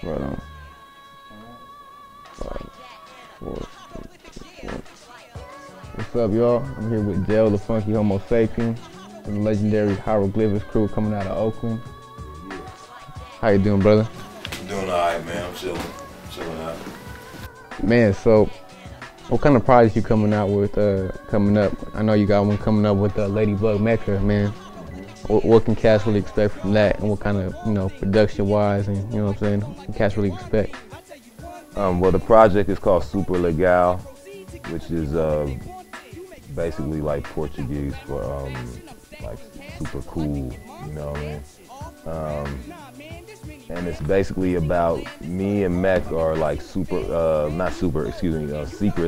Right on. 4, 6, 1. What's up, y'all? I'm here with Dell, the Funky-Homosapien, and the legendary Hieroglyphics crew coming out of Oakland. How you doing, brother? Doing alright, man. I'm chilling out. Man, so what kind of projects you coming out with coming up? I know you got one coming up with Ladybug Mecca, man. What can cats really expect from that, and what kind of, production-wise, and you know what I'm saying, what can cats really expect? Well, the project is called Super Legal, which is basically like Portuguese for like super cool, you know what I mean? And it's basically about me and Mech are like secret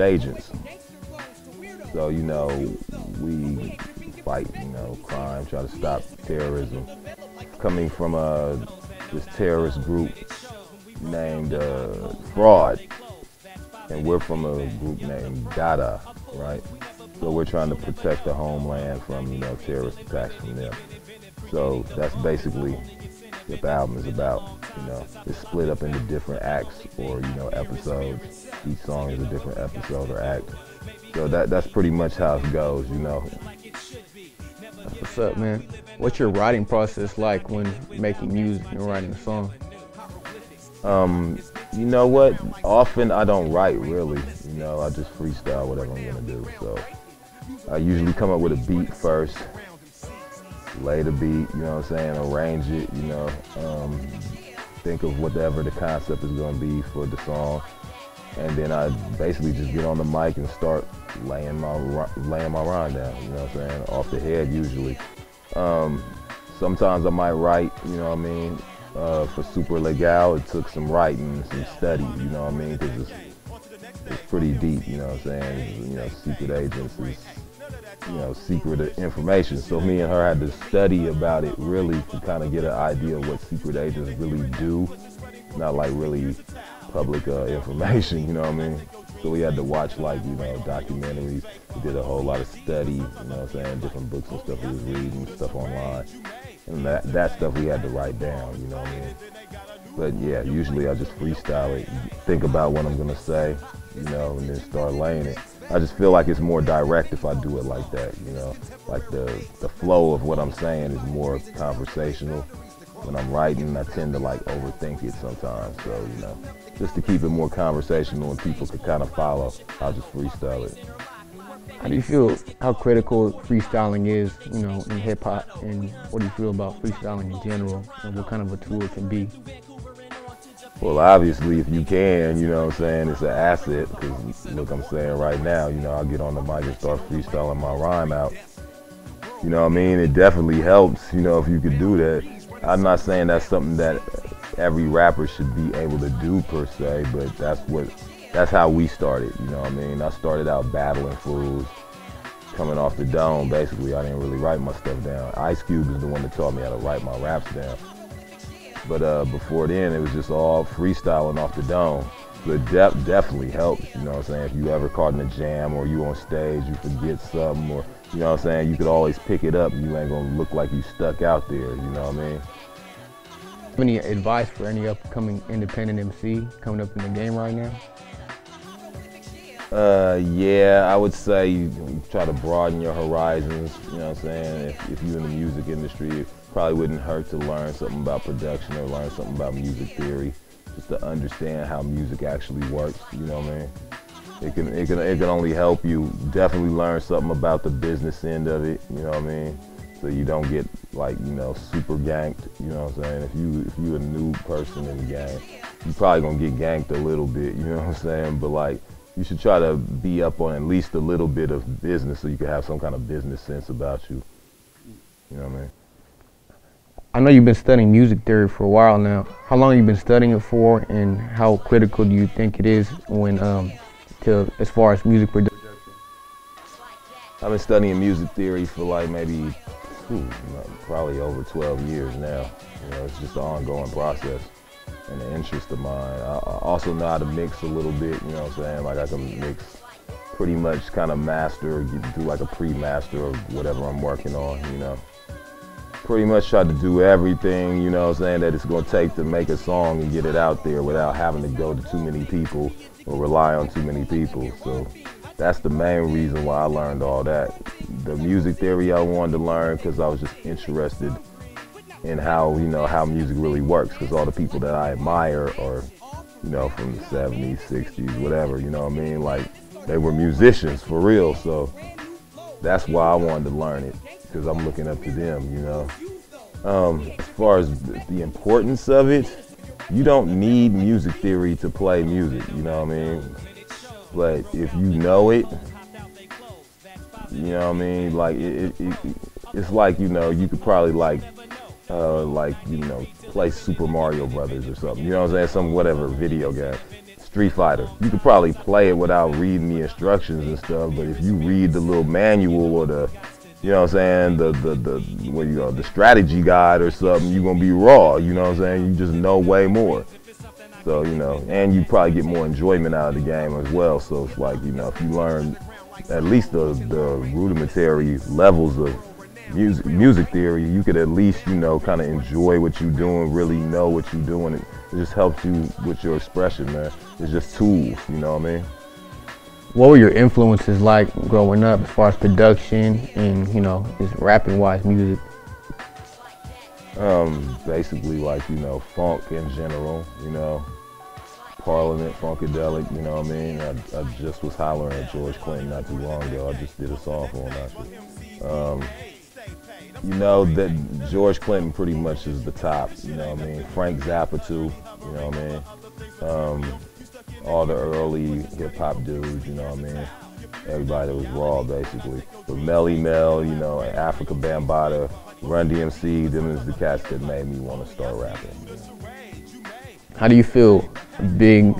agents. So, we fight, crime, try to stop terrorism. Coming from this terrorist group named Fraud, and we're from a group named Dada, right? So we're trying to protect the homeland from, terrorist attacks from them. So that's basically what the album is about. It's split up into different acts or, episodes. Each song is a different episode or act. So that's pretty much how it goes, That's what's up, man. What's your writing process like when making music and writing a song? You know what? Often I don't write really. I just freestyle whatever I'm gonna do. So I usually come up with a beat first, lay the beat, arrange it, think of whatever the concept is gonna be for the song, and then I basically just get on the mic and start laying my rhyme down, off the head usually. Sometimes I might write, for Super Legal, it took some writing, some study, because it's pretty deep, secret agents is, secret information. So me and her had to study about it really to kind of get an idea of what secret agents really do, not like really public information, So we had to watch documentaries. We did a whole lot of study, different books and stuff we was reading, stuff online. And that stuff we had to write down, But yeah, usually I just freestyle it, think about what I'm gonna say, and then start laying it. I just feel like it's more direct if I do it like that, Like the flow of what I'm saying is more conversational. When I'm writing, I tend to overthink it sometimes. So, just to keep it more conversational and people could kind of follow, I'll just freestyle it. How do you feel, how critical freestyling is, in hip hop, and what do you feel about freestyling in general, and what kind of a tool it can be? Well, obviously, if you can, it's an asset, because look, I'm saying right now, I'll get on the mic and start freestyling my rhyme out. It definitely helps, if you could do that. I'm not saying that's something that every rapper should be able to do per se, but that's how we started, I started out battling fools, coming off the dome, basically. I didn't really write my stuff down. Ice Cube is the one that taught me how to write my raps down. But before then, it was just all freestyling off the dome. So it definitely helps, If you ever caught in a jam or you on stage, you forget something, or, you could always pick it up. You ain't gonna look like you stuck out there, Any advice for any upcoming independent MC coming up in the game right now? Yeah, I would say you try to broaden your horizons, If you're in the music industry, it probably wouldn't hurt to learn something about production or learn something about music theory, just to understand how music actually works, It can only help you definitely learn something about the business end of it, So you don't get super ganked, If you a new person in the game, you probably gonna get ganked a little bit, But you should try to be up on at least a little bit of business so you can have some kind of business sense about you. You know what I mean? I know you've been studying music theory for a while now. How long have you been studying it for, and how critical do you think it is when, as far as music production? I've been studying music theory for maybe, probably over 12 years now. It's just an ongoing process and an interest of mine. I also know how to mix a little bit, I can mix pretty much kind of master, do a pre-master of whatever I'm working on, pretty much tried to do everything, you know what I'm saying, that it's going to take to make a song and get it out there without having to go to too many people or rely on too many people. So that's the main reason why I learned all that. The music theory I wanted to learn because I was just interested in how, you know, how music really works, because all the people that I admire are, you know, from the 70s, 60s, whatever, you know what I mean? Like, they were musicians for real, so that's why I wanted to learn it, because I'm looking up to them, you know. As far as the importance of it, you don't need music theory to play music, you know what I mean? But if you know it, you know what I mean? Like, it's like, you know, you could probably you know, play Super Mario Brothers or something, you know what I'm saying? Some whatever video game. Street Fighter. You could probably play it without reading the instructions and stuff, but if you read the little manual or the, you know what I'm saying, the strategy guide or something, you're gonna be raw, you know what I'm saying? You just know way more. So, you know, and you probably get more enjoyment out of the game as well. So it's like, you know, if you learn at least the rudimentary levels of music theory, you could at least, you know, kind of enjoy what you're doing, really know what you're doing. It just helps you with your expression, man. It's just tools, you know what I mean? What were your influences like growing up as far as production and, you know, just rapping-wise music? Basically, like, you know, funk in general, you know, Parliament, Funkadelic, you know what I mean? I just was hollering at George Clinton not too long ago. I just did a song for him, actually. You know, that George Clinton pretty much is the top, you know what I mean? Frank Zappa too, you know what I mean? All the early hip-hop dudes, you know what I mean? Everybody that was raw, basically. But Melly Mel, you know, Africa Bambaataa, Run DMC, them is the cats that made me want to start rapping. How do you feel big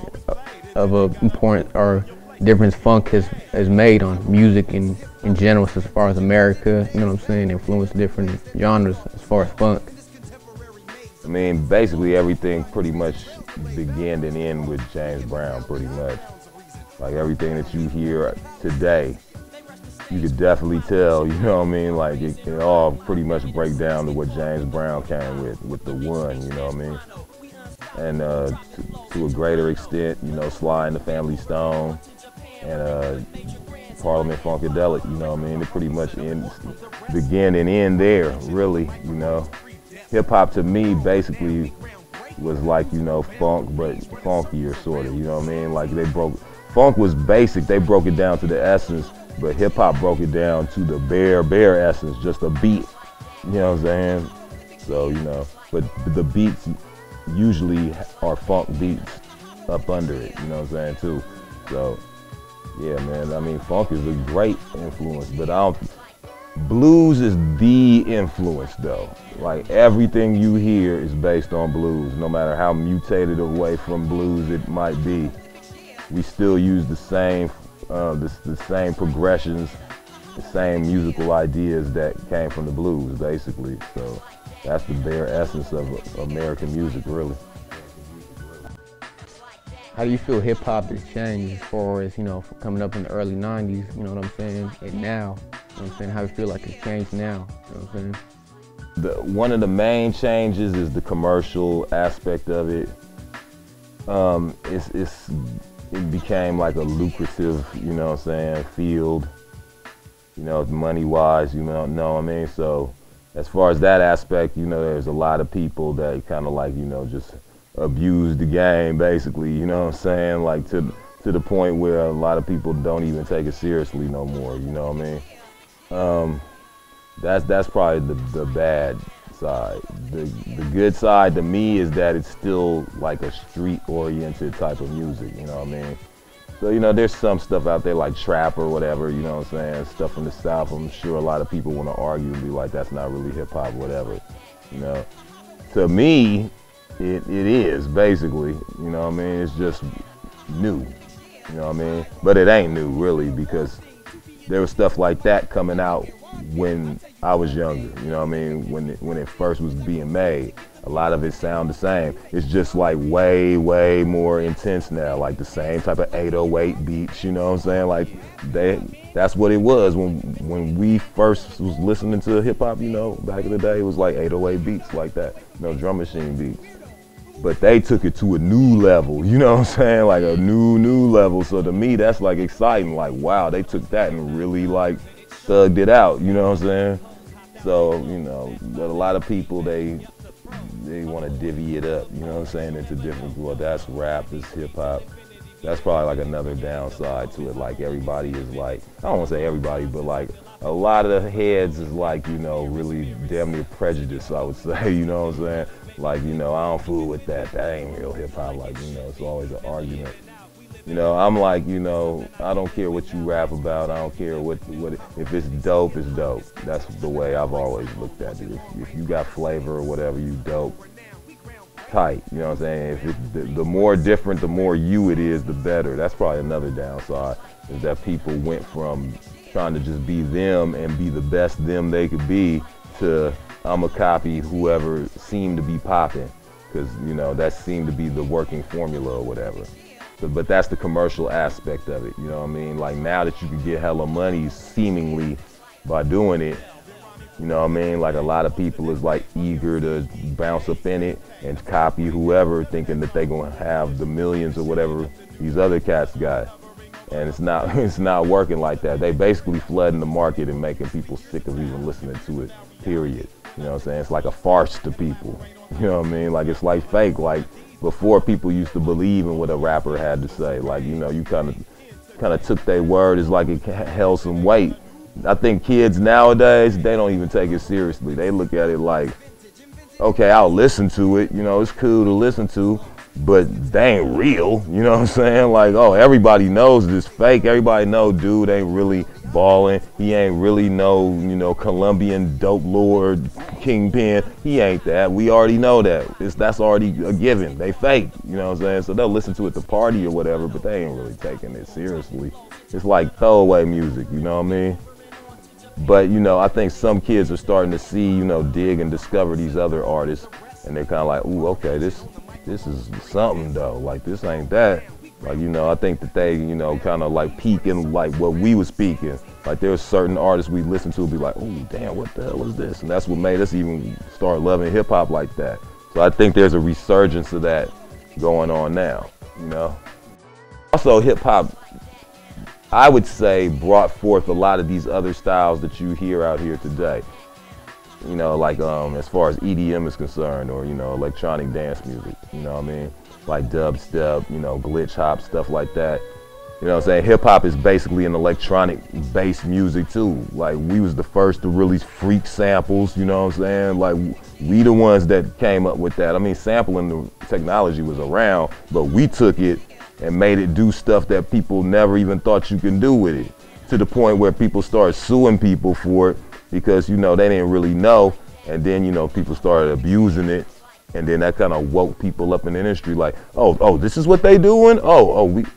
of a important or difference funk has made on music in general, as far as America, you know what I'm saying, influenced different genres as far as funk? I mean, basically everything pretty much began and ended with James Brown, pretty much. Like, everything that you hear today, you could definitely tell, you know what I mean? Like, it all pretty much break down to what James Brown came with the one, you know what I mean? And to a greater extent, you know, Sly and the Family Stone, and Parliament Funkadelic, you know what I mean? It pretty much begin and end there, really, you know. Hip-hop to me basically was like, you know, funk, but funkier sort of, you know what I mean? Like, funk was basic, they broke it down to the essence, but hip-hop broke it down to the bare essence, just a beat, you know what I'm saying? So, you know, but the beats usually are funk beats up under it, you know what I'm saying, too. So, yeah, man, I mean, funk is a great influence, but blues is the influence, though. Like, everything you hear is based on blues, no matter how mutated away from blues it might be. We still use the same progressions, the same musical ideas that came from the blues, basically. So that's the bare essence of American music, really. How do you feel hip-hop has changed as far as, you know, coming up in the early 90s, you know what I'm saying, and now, you know what I'm saying, how do you feel like it's changed now, you know what I'm saying? One of the main changes is the commercial aspect of it. It became like a lucrative, you know what I'm saying, field, you know, money-wise, you know what I mean? So as far as that aspect, you know, there's a lot of people that kind of like, you know, just abuse the game, basically, you know what I'm saying? Like, to the point where a lot of people don't even take it seriously no more, you know what I mean? That's probably the bad side. The good side to me is that it's still like a street-oriented type of music, you know what I mean? So, you know, there's some stuff out there like trap or whatever, you know what I'm saying? Stuff from the South, I'm sure a lot of people want to argue and be like, that's not really hip-hop, whatever, you know? To me, it is, basically, you know what I mean? It's just new, you know what I mean? But it ain't new, really, because there was stuff like that coming out when I was younger, you know what I mean? When it first was being made, a lot of it sound the same. It's just like way more intense now, like the same type of 808 beats, you know what I'm saying? Like, that's what it was when we first was listening to hip hop, you know, back in the day. It was like 808 beats like that, you know, drum machine beats. But they took it to a new level, you know what I'm saying? Like a new level. So to me, that's like exciting. Like, wow, they took that and really like thugged it out, you know what I'm saying? So, you know, but a lot of people, they want to divvy it up, you know what I'm saying, into different, well, that's rap, that's hip hop. That's probably like another downside to it. Like everybody is like, I don't want to say everybody, but like a lot of the heads is like, you know, really damn near prejudiced, I would say, you know what I'm saying? Like, you know, I don't fool with that. That ain't real hip hop. Like, you know, it's always an argument. You know, I'm like, you know, I don't care what you rap about. I don't care what if it's dope, it's dope. That's the way I've always looked at it. If you got flavor or whatever, you dope. Tight, you know what I'm saying? If the more different, the more you it is, the better. That's probably another downside, is that people went from trying to just be them and be the best them they could be to I'm a copy whoever seemed to be popping, because, you know, that seemed to be the working formula or whatever. But that's the commercial aspect of it, you know what I mean? Like now that you can get hella money seemingly by doing it, you know what I mean? Like a lot of people is like eager to bounce up in it and copy whoever, thinking that they're gonna have the millions or whatever these other cats got. And it's not working like that. They basically flooding the market and making people sick of even listening to it, period. You know what I'm saying? It's like a farce to people. You know what I mean? Like it's like fake. Like before, people used to believe in what a rapper had to say. Like, you know, you kind of took their word as like it held some weight. I think kids nowadays, they don't even take it seriously. They look at it like, okay, I'll listen to it. You know, it's cool to listen to, but they ain't real. You know what I'm saying? Like, oh, everybody knows this fake. Everybody know dude ain't really balling. He ain't really no, you know, Colombian dope lord, kingpin. He ain't that. We already know that. That's already a given. They fake. You know what I'm saying? So they'll listen to it at the party or whatever, but they ain't really taking it seriously. It's like throwaway music. You know what I mean? But, you know, I think some kids are starting to see, you know, dig and discover these other artists, and they're kind of like, ooh, okay, this is something though. Like, this ain't that. Like, you know, I think that they, you know, kind of like peaking like what we was speaking. Like, there's certain artists we listen to be like, ooh, damn, what the hell is this? And that's what made us even start loving hip hop like that. So I think there's a resurgence of that going on now, you know. Also, hip hop, I would say, brought forth a lot of these other styles that you hear out here today. You know, like as far as EDM is concerned, or, you know, electronic dance music, you know what I mean? Like dubstep, you know, glitch hop, stuff like that. You know what I'm saying? Hip hop is basically an electronic based music too. Like, we was the first to really freak samples, you know what I'm saying? Like, we the ones that came up with that. I mean, sampling the technology was around, but we took it and made it do stuff that people never even thought you can do with it, to the point where people started suing people for it because, you know, they didn't really know. And then, you know, people started abusing it, and then that kind of woke people up in the industry like, oh, this is what they doing?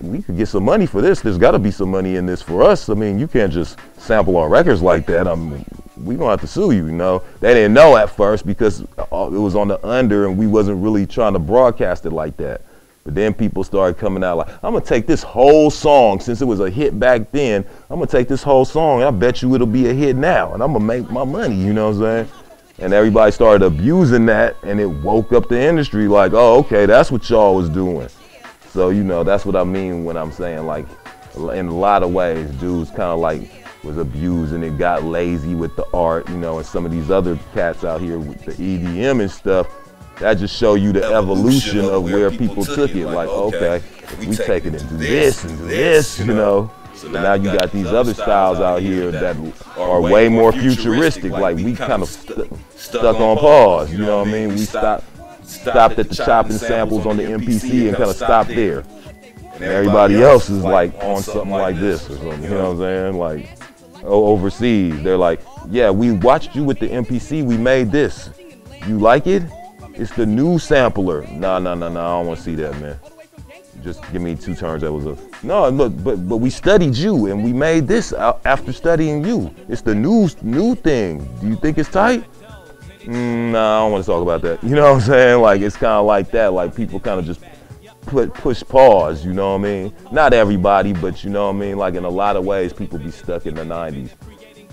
We could get some money for this. There's got to be some money in this for us. I mean, you can't just sample on records like that. I mean, we gonna have to sue you, you know? They didn't know at first because it was on the under, and we wasn't really trying to broadcast it like that. But then people started coming out like, I'm gonna take this whole song, since it was a hit back then, I'm gonna take this whole song, and I bet you it'll be a hit now, and I'm gonna make my money, you know what I'm saying? And everybody started abusing that, and it woke up the industry like, oh, okay, that's what y'all was doing. So, you know, that's what I mean when I'm saying, like, in a lot of ways, dudes kind of like was abusing it, got lazy with the art, you know, and some of these other cats out here with the EDM and stuff, that just show you the evolution of where people took it. Like, okay, if we take it and do this and do this, you know. So now you got these other styles out here that are way more futuristic. Like, we kind of stuck on pause, you know what I mean? We stopped at the chopping samples on the MPC and kind of stopped there. And everybody else is like on something like this or something, you know what I'm saying? Like, overseas, they're like, yeah, we watched you with the MPC, we made this. You like it? It's the new sampler. No, I don't want to see that, man. Just give me 2 turns. That was a no. Look, but we studied you, and we made this after studying you. It's the new thing. Do you think it's tight? No, I don't want to talk about that. You know what I'm saying? Like, it's kind of like that. Like, people kind of just push pause, you know what I mean? Not everybody, but you know what I mean? Like in a lot of ways, people be stuck in the 90s,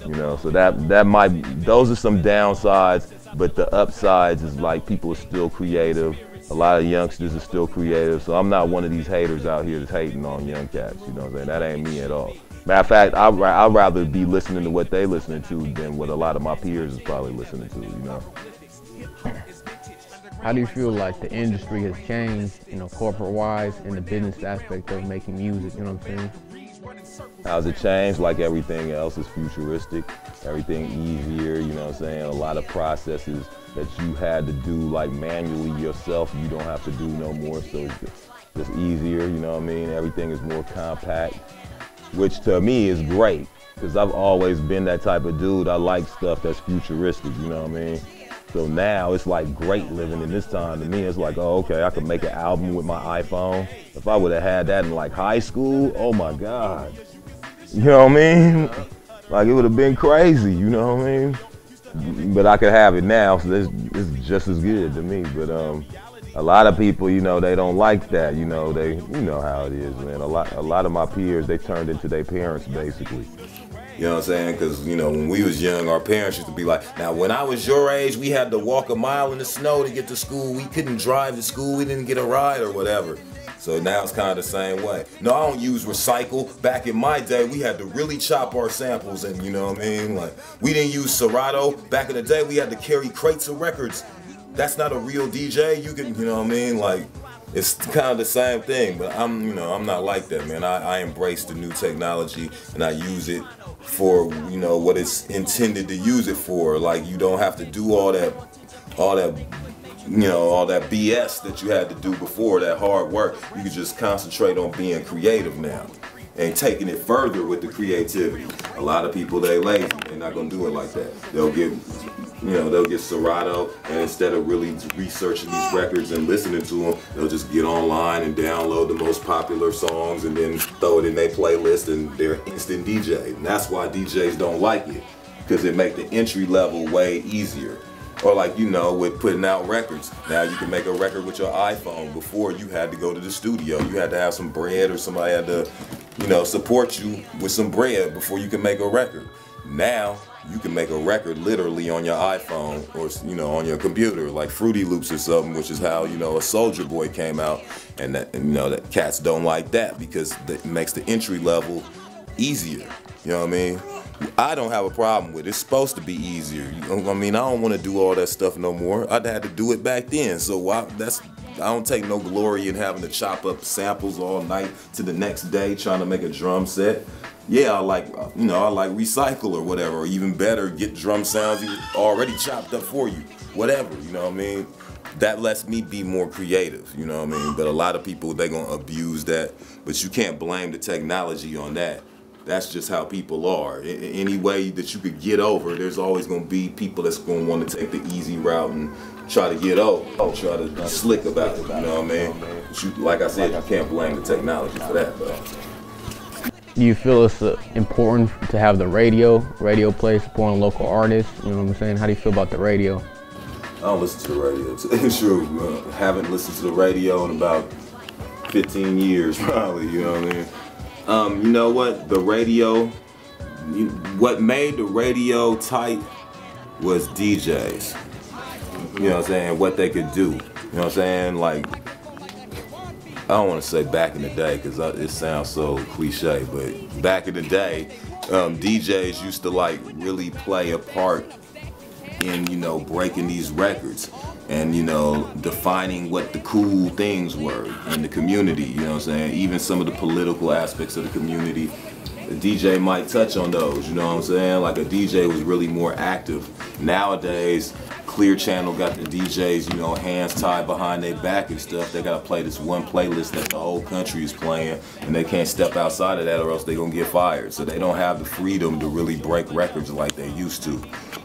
you know? So those are some downsides, but the upsides is like people are still creative. A lot of youngsters are still creative, so I'm not one of these haters out here that's hating on young cats, you know what I'm saying? That ain't me at all. Matter of fact, I'd rather be listening to what they listening to than what a lot of my peers is probably listening to, you know? How do you feel like the industry has changed, you know, corporate-wise, and the business aspect of making music, you know what I'm saying? How's it changed? Like everything else is futuristic, everything easier, you know what I'm saying? A lot of processes that you had to do like manually yourself, you don't have to do no more, so it's just easier, you know what I mean? Everything is more compact, which to me is great, because I've always been that type of dude. I like stuff that's futuristic, you know what I mean? So now it's like great living in this time. To me, it's like, oh, okay, I could make an album with my iPhone. If I would have had that in like high school, oh my God. You know what I mean? Like it would have been crazy, you know what I mean? But I could have it now, so it's just as good to me. But a lot of people, you know, they don't like that. You know, you know how it is, man. A lot of my peers, they turned into their parents basically. You know what I'm saying? Because, you know, when we was young, our parents used to be like, now when I was your age, we had to walk a mile in the snow to get to school. We couldn't drive to school. We didn't get a ride or whatever. So now it's kind of the same way. No, I don't use recycle. Back in my day, we had to really chop our samples and, you know what I mean? Like, we didn't use Serato. Back in the day, we had to carry crates of records. That's not a real DJ. You can, you know what I mean? Like, it's kind of the same thing, but I'm not like that, man. I embrace the new technology and I use it for, you know, what it's intended to use it for. Like, you don't have to do all that, you know, all that BS that you had to do before, that hard work. You can just concentrate on being creative now and taking it further with the creativity. A lot of people, they lazy. They're not gonna do it like that. They'll get Serato, and instead of really researching these records and listening to them, they'll just get online and download the most popular songs and then throw it in their playlist, and they're instant DJ. And that's why DJs don't like it, because it make the entry level way easier. Or like, you know, with putting out records. Now you can make a record with your iPhone. Before, you had to go to the studio. You had to have some bread, or somebody had to, you know, support you with some bread before you can make a record. Now, you can make a record literally on your iPhone or, you know, on your computer, like Fruity Loops or something, which is how, you know, a Soulja Boy came out. And that, you know, that cats don't like that because it makes the entry level easier. You know what I mean? I don't have a problem with it. It's supposed to be easier. You know, I mean, I don't want to do all that stuff no more. I'd had to do it back then. So I don't take no glory in having to chop up samples all night to the next day trying to make a drum set. Yeah, I like recycle or whatever, or even better, get drum sounds already chopped up for you. Whatever, you know what I mean? That lets me be more creative, you know what I mean? But a lot of people, they're gonna abuse that, but you can't blame the technology on that. That's just how people are. Any way that you could get over, there's always gonna be people that's gonna want to take the easy route and try to get over, try to be slick about it, you know what I mean? But you, like I said, you can't blame the technology for that, though. Do you feel it's important to have the radio play, supporting local artists? You know what I'm saying? How do you feel about the radio? I don't listen to the radio. It's true. Haven't listened to the radio in about 15 years, probably. You know what I mean? You know what? The radio. What made the radio tight was DJs. You know what I'm saying? What they could do. You know what I'm saying? Like, I don't want to say back in the day because it sounds so cliche, but back in the day, DJs used to like really play a part in, you know, breaking these records and, you know, defining what the cool things were in the community, you know what I'm saying? Even some of the political aspects of the community, the DJ might touch on those, you know what I'm saying? Like a DJ was really more active. Nowadays, Clear Channel got the DJs, you know, hands tied behind their back and stuff. They gotta play this one playlist that the whole country is playing, and they can't step outside of that or else they're gonna get fired. So they don't have the freedom to really break records like they used to.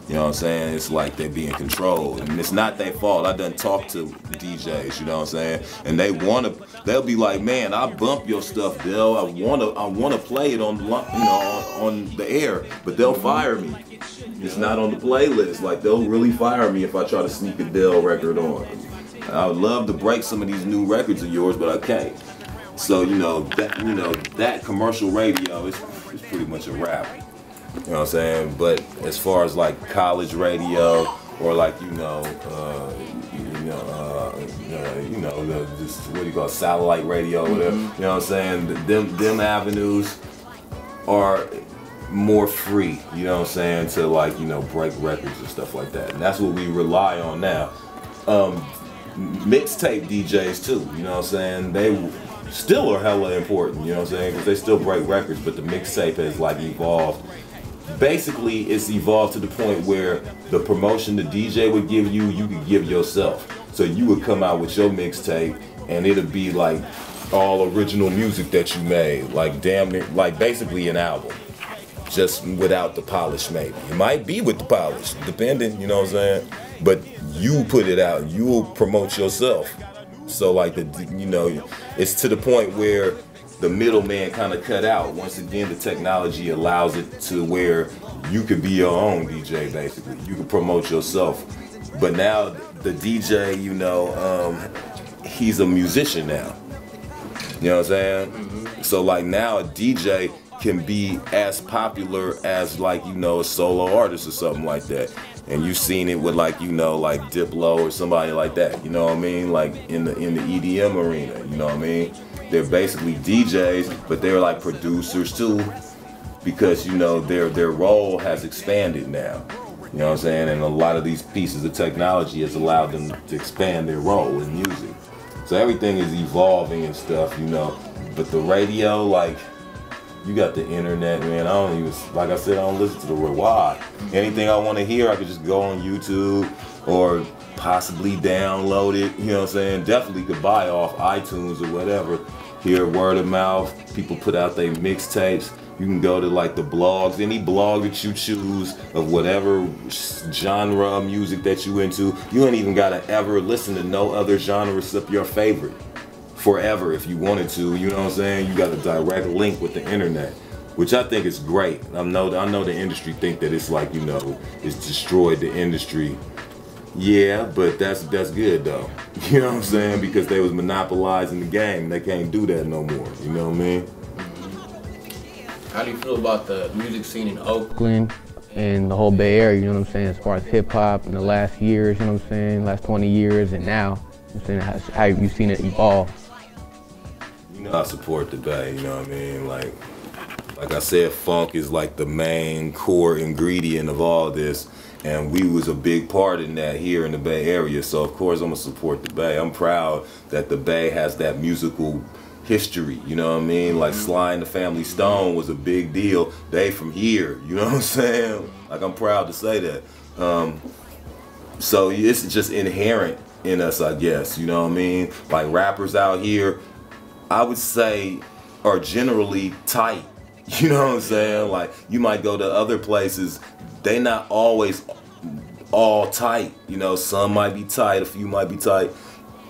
You know what I'm saying? It's like they're being controlled, and it's not their fault. I done talked to DJs, you know what I'm saying? And they'll be like, man, I bump your stuff, Dell. I wanna play it on, you know, on the air, but they'll fire me. It's not on the playlist. Like, they'll really fire me if I try to sneak a Dell record on. I would love to break some of these new records of yours, but I can't. So that commercial radio is pretty much a wrap. You know what I'm saying? But as far as like college radio or like just what do you call it, satellite radio, or whatever. You know what I'm saying? Them avenues are more free. You know what I'm saying? To like break records and stuff like that. And that's what we rely on now. Mixtape DJs too. You know what I'm saying? They still are hella important. You know what I'm saying? Because they still break records, but the mixtape has like evolved. Basically, it's evolved to the point where the promotion the DJ would give you, you could give yourself. So you would come out with your mixtape, and it'll be like all original music that you made, like damn near, like basically an album, just without the polish. Maybe it might be with the polish, depending. You know what I'm saying? But you put it out, you will promote yourself. So like it's to the point where the middleman kind of cut out. Once again, the technology allows it to where you could be your own DJ, basically. You can promote yourself. But now the DJ, he's a musician now. You know what I'm saying? Mm-hmm. So like now a DJ can be as popular as like, a solo artist or something like that. And you've seen it with like, like Diplo or somebody like that. You know what I mean? Like in the EDM arena, you know what I mean? They're basically DJs, but they're like producers too, because their role has expanded now. You know what I'm saying? And a lot of these pieces of technology has allowed them to expand their role in music. So everything is evolving and stuff, But the radio, like, you got the internet, man. I don't even, like I said, I don't listen to the radio. Why? Anything I want to hear, I could just go on YouTube or possibly download it. You know what I'm saying? Definitely could buy off iTunes or whatever. Hear word of mouth. People put out their mixtapes. You can go to like the blogs, any blog that you choose of whatever genre of music that you into. You ain't even gotta ever listen to no other genre except your favorite forever if you wanted to. You know what I'm saying? You got a direct link with the internet, which I think is great. I know the industry think that it's like it's destroyed the industry. Yeah, but that's good though. You know what I'm saying? Because they was monopolizing the game. They can't do that no more. You know what I mean? How do you feel about the music scene in Oakland? And the whole Bay Area, you know what I'm saying, as far as hip hop in the last years, you know what I'm saying, last 20 years and now, you know what I'm saying, how have you seen it evolve? I support the Bay, you know what I mean? Like I said, funk is like the main core ingredient of all this. And we was a big part in that here in the Bay Area. So of course I'm gonna support the Bay. I'm proud that the Bay has that musical history, you know what I mean? Like Sly and the Family Stone was a big deal. They from here, you know what I'm saying? Like I'm proud to say that. So it's just inherent in us, I guess, you know what I mean? Like rappers out here, I would say, are generally tight. You know what I'm saying? Like you might go to other places, they not always all tight. Some might be tight, a few might be tight.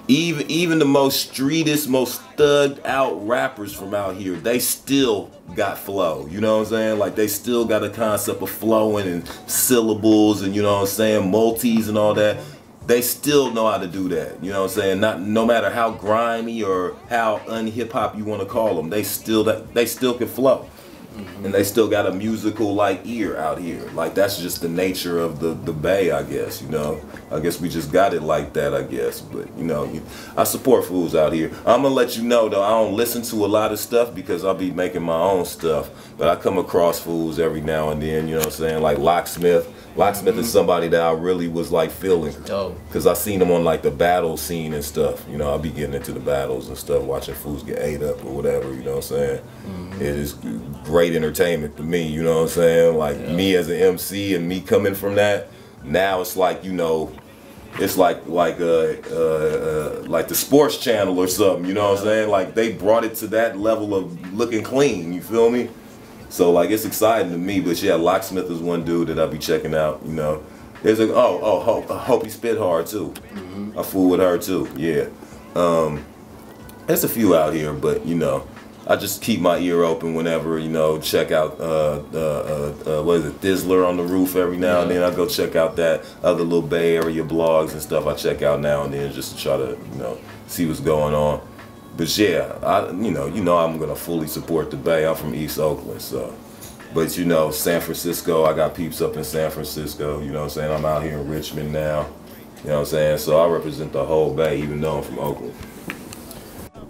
Even the most streetest, most thugged out rappers from out here, they still got flow. You know what I'm saying? Like they still got a concept of flowing and syllables and, you know what I'm saying, multis and all that. They still know how to do that. You know what I'm saying? No matter how grimy or how unhip hop you want to call them, they still can flow. And they still got a musical like ear out here. Like that's just the nature of the Bay, I guess, I guess we just got it like that, I guess. But I support fools out here. I'm gonna let you know though, I don't listen to a lot of stuff because I'll be making my own stuff. But I come across fools every now and then, you know what I'm saying? Like Locksmith. Locksmith is somebody that I really was like feeling. Because I seen him on like the battle scene and stuff. I'll be getting into the battles and stuff, watching fools get ate up or whatever, you know what I'm saying? It is great entertainment to me, you know what I'm saying? Like me as an MC and me coming from that, now it's like, it's like the sports channel or something, you know what I'm saying? Like they brought it to that level of looking clean, you feel me? So like it's exciting to me, but yeah, Locksmith is one dude that I'll be checking out, There's a Hope He Spit Hard too. I fool with her too, yeah. There's a few out here, but I just keep my ear open whenever, you know, check out what is it, Dizzler on the Roof every now and then. I go check out that other little Bay Area blogs and stuff I check out now and then just to try to, you know, see what's going on. But yeah, you know I'm gonna fully support the Bay. I'm from East Oakland, so. But you know, San Francisco, I got peeps up in San Francisco, you know what I'm saying? I'm out here in Richmond now, you know what I'm saying? So I represent the whole Bay, even though I'm from Oakland.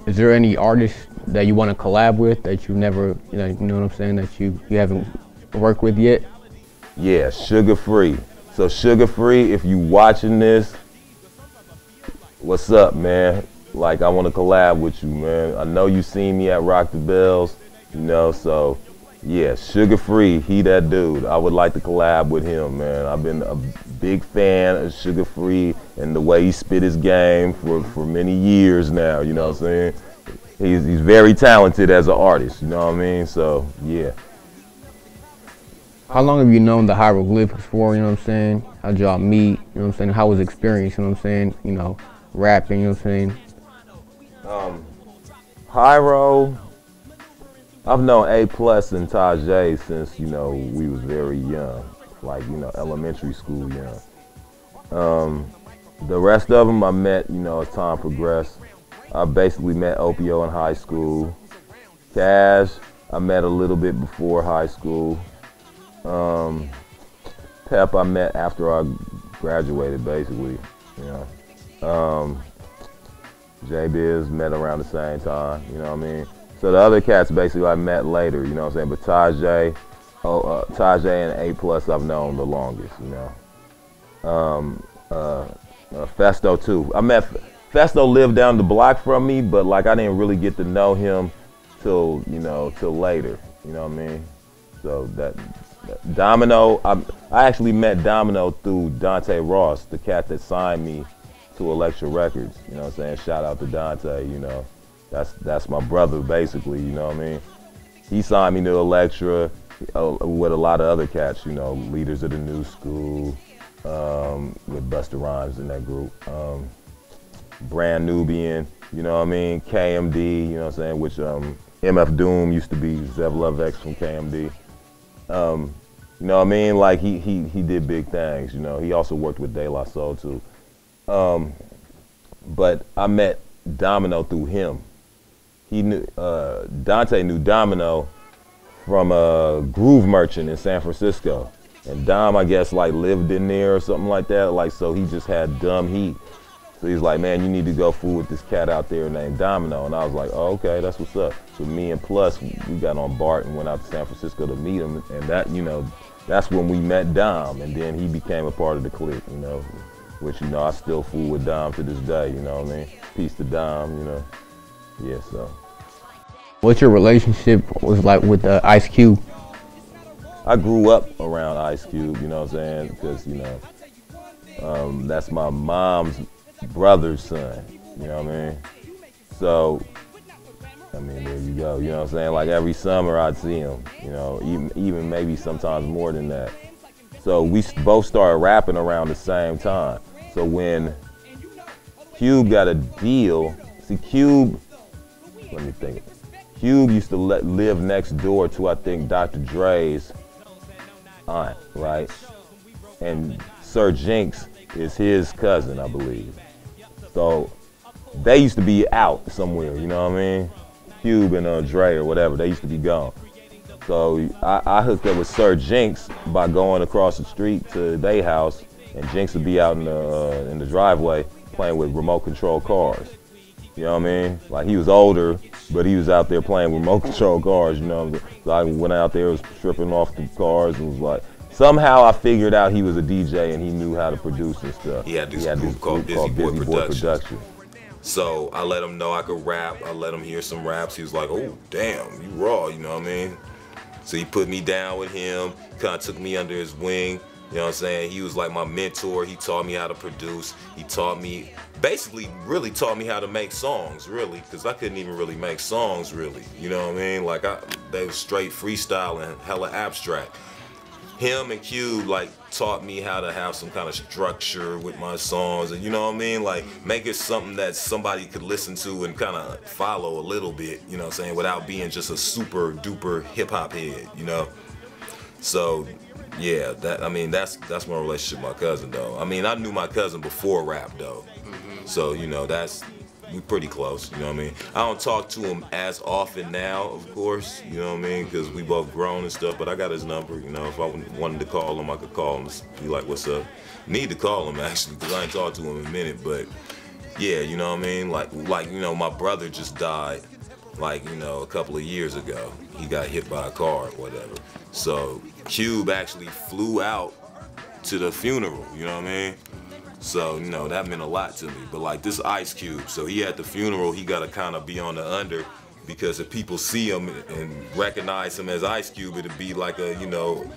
Is there any artists that you want to collab with that you never, you know what I'm saying, that you haven't worked with yet? Yeah, Sugar Free. So Sugar Free, if you watching this, what's up, man? Like, I want to collab with you, man. I know you seen me at Rock the Bells, you know, so yeah, Sugar Free, he that dude. I would like to collab with him, man. I've been a big fan of Sugar Free and the way he spit his game for many years now, you know what I'm saying? He's very talented as an artist, you know what I mean? So, yeah. How long have you known the Hieroglyphics for, you know what I'm saying? How'd y'all meet, you know what I'm saying? How was the experience, you know what I'm saying? You know, rapping, you know what I'm saying? Hyro, I've known A+ and Tajay since, you know, we was very young, like, you know, elementary school young. The rest of them I met, you know, as time progressed. I basically met Opio in high school. Cash, I met a little bit before high school. Pep, I met after I graduated, basically, you know. J-Biz met around the same time, you know what I mean? So the other cats basically I met later, you know what I'm saying? But Tajay, Tajay and A+ I've known the longest, you know. Festo too. I met Festo lived down the block from me, but like I didn't really get to know him till later, you know what I mean? So that Domino, I actually met Domino through Dante Ross, the cat that signed me to Elektra Records, you know what I'm saying? Shout out to Dante, you know. That's my brother basically, you know what I mean? He signed me to Elektra with a lot of other cats, you know, Leaders of the New School, with Busta Rhymes in that group. Brand Nubian, you know what I mean? KMD, you know what I'm saying? Which MF Doom used to be Zev Love X from KMD. You know what I mean? Like he did big things, you know. He also worked with De La Soul too. But I met Domino through him. He knew Dante knew Domino from a Groove Merchant in San Francisco, and Dom, I guess, like lived in there or something like that. Like, so he just had dumb heat. So he's like, man, you need to go fool with this cat out there named Domino. And I was like, oh, okay, that's what's up. So me and Plus, we got on BART and went out to San Francisco to meet him, and that, you know, that's when we met Dom, and then he became a part of the clique, you know, which, you know, I still fool with Dom to this day, you know what I mean? Peace to Dom, you know. Yeah, so. What's your relationship was like with Ice Cube? I grew up around Ice Cube, you know what I'm saying? Because, you know, that's my mom's brother's son, you know what I mean? So, I mean, there you go, you know what I'm saying? Like every summer I'd see him, you know, even maybe sometimes more than that. So we both started rapping around the same time. So when Cube got a deal, see Cube, let me think. Cube used to live next door to, I think, Dr. Dre's aunt, right? And Sir Jinx is his cousin, I believe. So they used to be out somewhere, you know what I mean? Cube and Dre or whatever, they used to be gone. So I hooked up with Sir Jinx by going across the street to their house, and Jinx would be out in the driveway playing with remote control cars. You know what I mean? Like he was older, but he was out there playing with remote control cars, you know. So I went out there, was stripping off the cars, and was like, somehow I figured out he was a DJ and he knew how to produce and stuff. He had this group called Busy Boy Production. So I let him know I could rap. I let him hear some raps. He was like, oh, damn, you raw, you know what I mean? So he put me down with him, kind of took me under his wing. You know what I'm saying? He was like my mentor. He taught me how to produce. He taught me, basically really taught me how to make songs, really, because I couldn't even really make songs, really. You know what I mean? Like, they was straight freestyle and hella abstract. him and Cube like taught me how to have some kind of structure with my songs, and you know what I mean, like make it something that somebody could listen to and kind of follow a little bit, you know what I'm saying, without being just a super duper hip hop head, you know. So yeah, that, I mean, that's my relationship with my cousin though. I mean, I knew my cousin before rap though, so you know, we pretty close, you know what I mean. I don't talk to him as often now, of course, you know what I mean, because we both grown and stuff, but I got his number, you know. If I wanted to call him, I could call him, be like, what's up? Need to call him actually, because I ain't talked to him in a minute, but yeah, you know what I mean. Like you know, my brother just died, like, you know, a couple of years ago. He got hit by a car or whatever. So Cube actually flew out to the funeral, you know what I mean? So, you know, that meant a lot to me. But like this Ice Cube, so he at the funeral, he gotta kind of be on the under, because if people see him and recognize him as Ice Cube, it'd be like a, you know,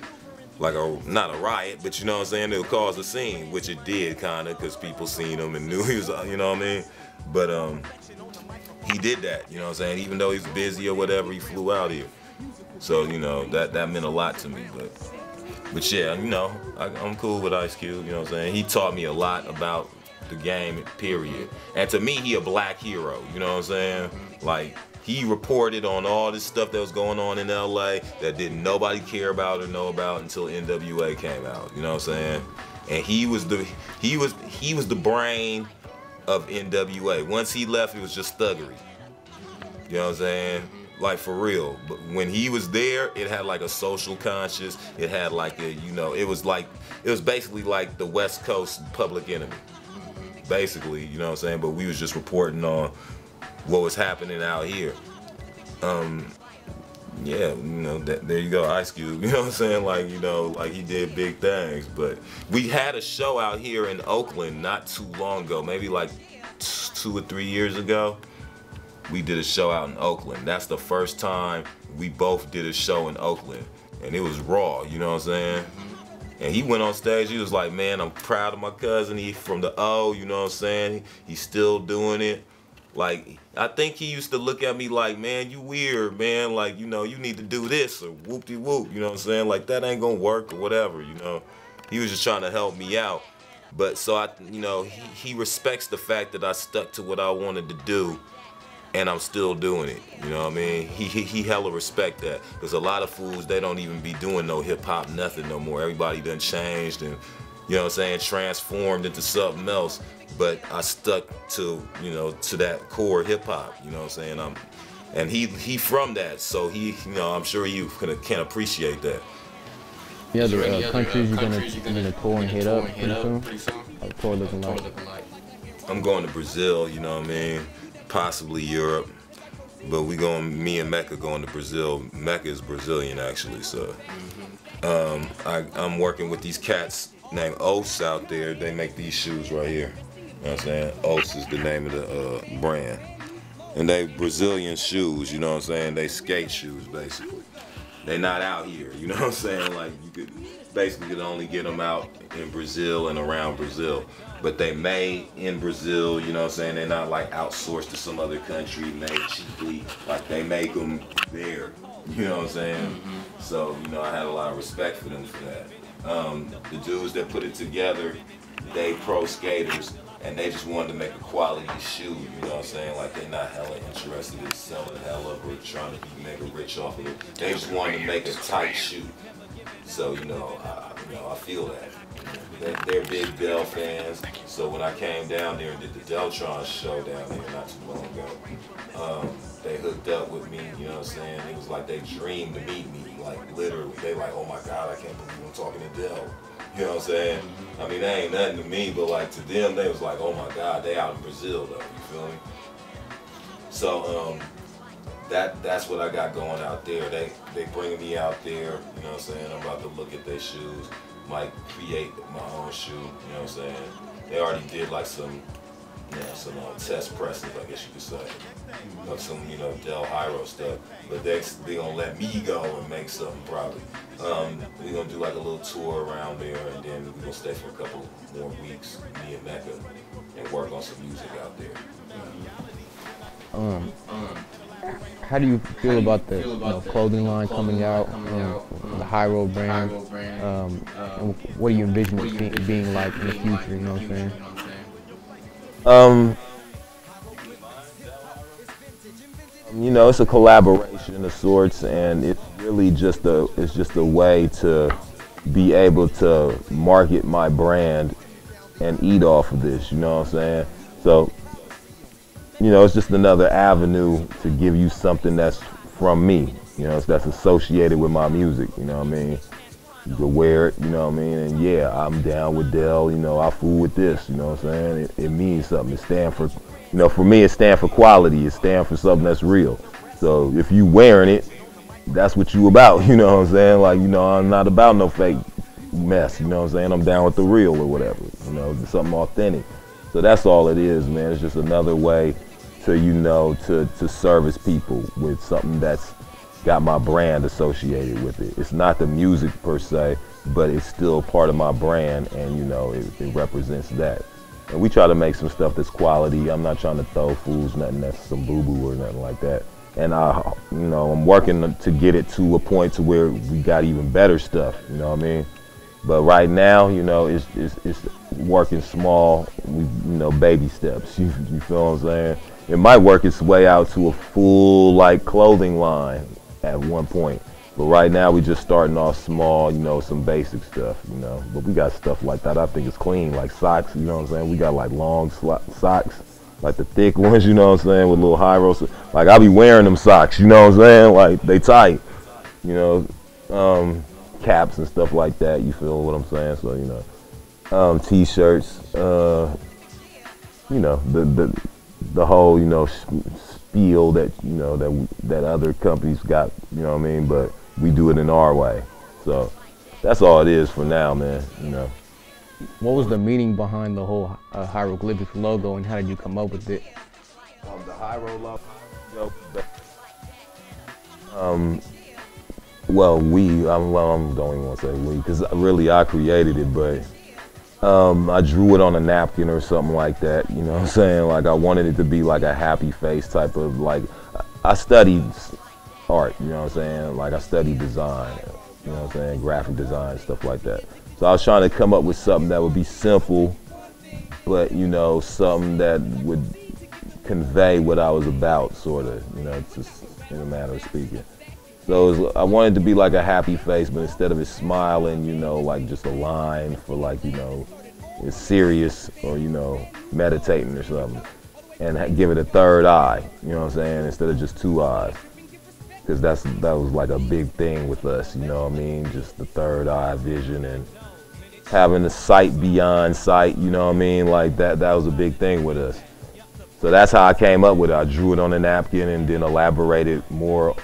like a, not a riot, but you know what I'm saying, it'll cause a scene, which it did kind of, because people seen him and knew he was, you know what I mean? But he did that, you know what I'm saying? Even though he's busy or whatever, he flew out here. So, you know, that meant a lot to me. But yeah, you know, I'm cool with Ice Cube, you know what I'm saying? He taught me a lot about the game, period. And to me, he a black hero, you know what I'm saying? Like, he reported on all this stuff that was going on in LA that didn't nobody care about or know about until NWA came out, you know what I'm saying? And he was the brain of NWA. Once he left, it was just thuggery. You know what I'm saying? Like, for real. But when he was there, it had like a social conscience. It had like a, you know, it was basically like the West Coast Public Enemy. Basically, you know what I'm saying? But we was just reporting on what was happening out here. Yeah, you know, there you go, Ice Cube, you know what I'm saying? Like, you know, like he did big things. But we had a show out here in Oakland not too long ago, maybe like 2 or 3 years ago. We did a show out in Oakland. That's the first time we both did a show in Oakland. And it was raw, you know what I'm saying? And he went on stage, he was like, man, I'm proud of my cousin. He from the O, you know what I'm saying? He's still doing it. Like, I think he used to look at me like, man, you weird, man. Like, you know, you need to do this or whoop-de-whoop, you know what I'm saying? Like, that ain't gonna work or whatever, you know? He was just trying to help me out. But so, you know, he respects the fact that I stuck to what I wanted to do, and I'm still doing it, you know what I mean? He hella respect that, because a lot of fools, they don't even be doing no hip-hop, nothing no more. Everybody done changed and, you know what I'm saying, transformed into something else. But I stuck to, you know, to that core hip-hop, you know what I'm saying? And he from that, so he, you know, I'm sure he can appreciate that. Yeah, the countries you're gonna tour and hit up pretty soon? How the tour looking like? I'm going to Brazil, you know what I mean? Possibly Europe, but me and Mecca going to Brazil. Mecca is Brazilian actually, so I'm working with these cats named Os out there. They make these shoes right here. You know what I'm saying? Os is the name of the brand, and they Brazilian shoes. You know what I'm saying? They skate shoes basically. They not out here. You know what I'm saying? Like, you could only get them out in Brazil and around Brazil. But they made in Brazil, you know what I'm saying? They're not like outsourced to some other country, made cheaply. Like, they make them there, you know what I'm saying? So, you know, I had a lot of respect for them for that. The dudes that put it together, they pro skaters, and they just wanted to make a quality shoe, you know what I'm saying? Like, they're not hella interested in selling hella or trying to make a rich off of it. They just wanted to make a tight shoe. So, you know, I feel that. They're big Dell fans, so when I came down there and did the Deltron show down there not too long ago, they hooked up with me, you know what I'm saying? It was like they dreamed to meet me, like literally. They like, oh my God, I can't believe I'm talking to Dell. You know what I'm saying? I mean, they ain't nothing to me, but like to them, they was like, oh my God, they out in Brazil though, you feel me? So, that's what I got going out there. They bringing me out there, you know what I'm saying? I'm about to look at their shoes. Might create my own shoe, you know what I'm saying? They already did like some, you know, some test presses, I guess you could say. Like some, you know, Del Hyro stuff. But they gonna let me go and make something probably. We're gonna do like a little tour around there, and then we're gonna stay for a couple more weeks, me and Mecca, and work on some music out there. How do you feel about the clothing line coming out, the Hyro brand? And what do you envision it being like in the future? You know what I'm saying? You know, it's a collaboration of sorts, and it's really just a way to be able to market my brand and eat off of this. You know what I'm saying? So, you know, it's just another avenue to give you something that's from me. You know, that's associated with my music. You know what I mean? You can wear it. You know what I mean? And yeah, I'm down with Dell. You know, I fool with this. You know what I'm saying? It means something. It stands for, you know, for me, it stands for quality. It stands for something that's real. So if you wearing it, that's what you about. You know what I'm saying? Like, you know, I'm not about no fake mess. You know what I'm saying? I'm down with the real or whatever. You know, something authentic. So that's all it is, man. It's just another way to, you know, to service people with something that's got my brand associated with it. It's not the music per se, but it's still part of my brand, and you know, it represents that. And we try to make some stuff that's quality. I'm not trying to throw fools nothing that's some boo-boo or nothing like that. And you know, I'm working to get it to a point to where we got even better stuff. You know what I mean? But right now, you know, it's working small, you know, baby steps. You feel what I'm saying? It might work its way out to a full like clothing line at one point. But right now we just starting off small, you know, some basic stuff, you know. But we got stuff like that. I think it's clean, like socks, you know what I'm saying? We got like long socks, like the thick ones, you know what I'm saying, with little high rows. Like I be wearing them socks, you know what I'm saying? Like they tight, you know, caps and stuff like that, you feel what I'm saying? So, you know, t-shirts, you know, the whole, you know, spiel that, you know, that other companies got, you know what I mean? But we do it in our way. So that's all it is for now, man, you know. What was the meaning behind the whole hieroglyphics logo, and how did you come up with it? The Hyro logo, well, I don't even want to say we, because really I created it, but I drew it on a napkin or something like that, you know what I'm saying? Like I wanted it to be like a happy face type of, like, I studied art, you know what I'm saying? Like I studied design, you know what I'm saying? Graphic design, stuff like that. So I was trying to come up with something that would be simple, but, you know, something that would convey what I was about, sort of, you know, just in a manner of speaking. So I wanted to be like a happy face, but instead of it smiling, you know, like just a line for like, you know, it's serious or, you know, meditating or something. And give it a third eye, you know what I'm saying, instead of just two eyes. Because that was like a big thing with us, you know what I mean, just the third eye vision and having the sight beyond sight, you know what I mean, like that was a big thing with us. So that's how I came up with it. I drew it on a napkin and then elaborated more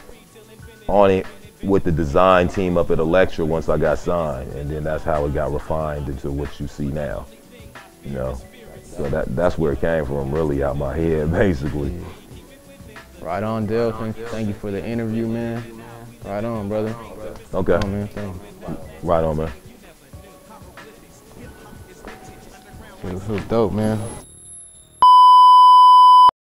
on it with the design team up at Electra once I got signed, and then that's how it got refined into what you see now, you know. So that's where it came from, really out my head, basically. Right on, Dale. Thank you for the interview, man. Right on, brother. Okay. Right on, man. Thank you. Right on, man. It was dope, man.